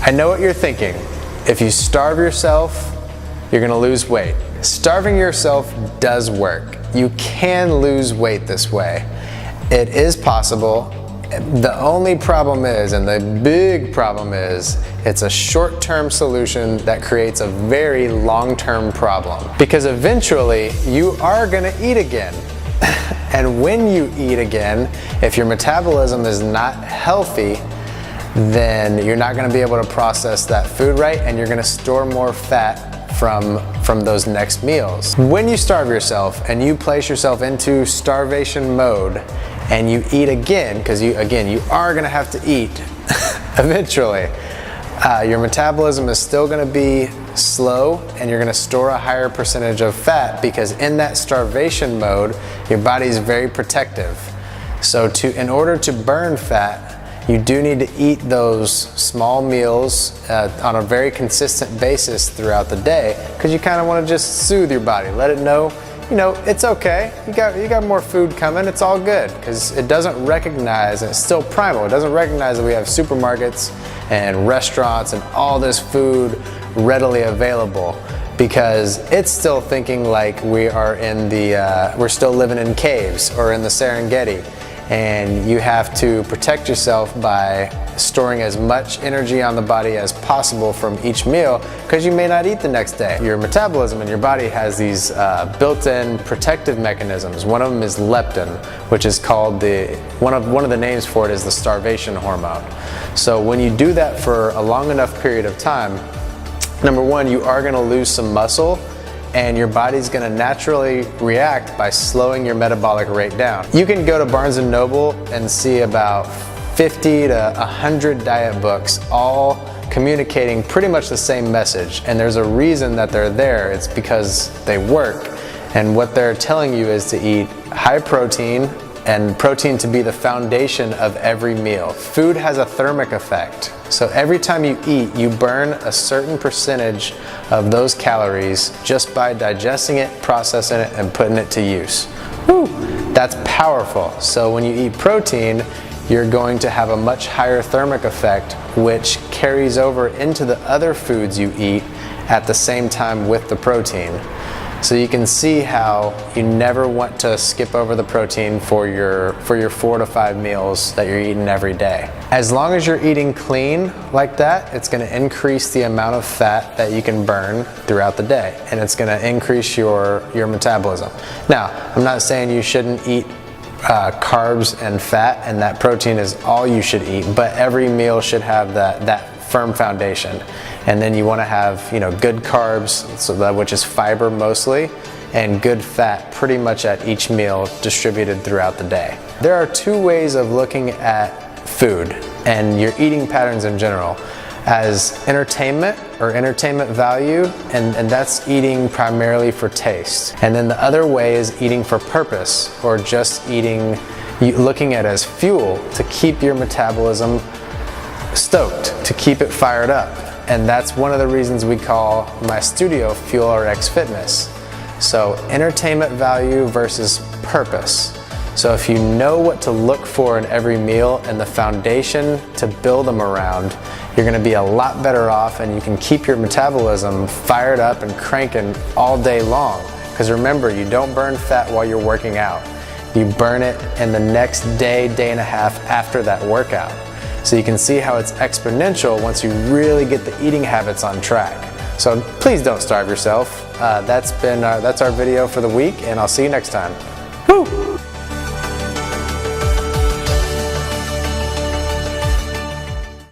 I know what you're thinking. If you starve yourself, you're gonna lose weight. Starving yourself does work. You can lose weight this way. It is possible. The only problem is, and the big problem is, it's a short-term solution that creates a very long-term problem. Because eventually, you are gonna eat again. And when you eat again, if your metabolism is not healthy, then you're not gonna be able to process that food right, and you're gonna store more fat from those next meals. When you starve yourself and you place yourself into starvation mode and you eat again, because you are gonna have to eat eventually, your metabolism is still gonna be slow and you're gonna store a higher percentage of fat, because in that starvation mode, your body is very protective. So in order to burn fat, you do need to eat those small meals on a very consistent basis throughout the day, because you kind of want to just soothe your body, let it know, it's okay, you got more food coming, it's all good, because it doesn't recognize, and it's still primal, it doesn't recognize that we have supermarkets and restaurants and all this food readily available, because it's still thinking like we are we're still living in caves or in the Serengeti. And you have to protect yourself by storing as much energy on the body as possible from each meal, because you may not eat the next day. Your metabolism in your body has these built-in protective mechanisms. One of them is leptin, which is called one of the names for it is the starvation hormone. So when you do that for a long enough period of time, number one, you are going to lose some muscle, and your body's gonna naturally react by slowing your metabolic rate down. You can go to Barnes & Noble and see about 50 to 100 diet books, all communicating pretty much the same message. And there's a reason that they're there. It's because they work. And what they're telling you is to eat high protein, and protein to be the foundation of every meal. Food has a thermic effect. So every time you eat, you burn a certain percentage of those calories just by digesting it, processing it, and putting it to use. Woo! That's powerful. So when you eat protein, you're going to have a much higher thermic effect, which carries over into the other foods you eat at the same time with the protein. So you can see how you never want to skip over the protein for your 4 to 5 meals that you're eating every day. As long as you're eating clean like that, it's going to increase the amount of fat that you can burn throughout the day, and it's going to increase your metabolism. Now, I'm not saying you shouldn't eat carbs and fat, and that protein is all you should eat, but every meal should have that firm foundation. And then you want to have good carbs, which is fiber mostly, and good fat pretty much at each meal distributed throughout the day. There are 2 ways of looking at food and your eating patterns in general, as entertainment or entertainment value, and that's eating primarily for taste. And then the other way is eating for purpose, or just looking at it as fuel to keep your metabolism stoked, to keep it fired up. And that's one of the reasons we call my studio Fuel RX Fitness. So entertainment value versus purpose. So if you know what to look for in every meal and the foundation to build them around, you're gonna be a lot better off, and you can keep your metabolism fired up and cranking all day long. Because remember, you don't burn fat while you're working out. You burn it in the next day, day and a half after that workout. So you can see how it's exponential once you really get the eating habits on track. So please don't starve yourself. That's our video for the week, and I'll see you next time.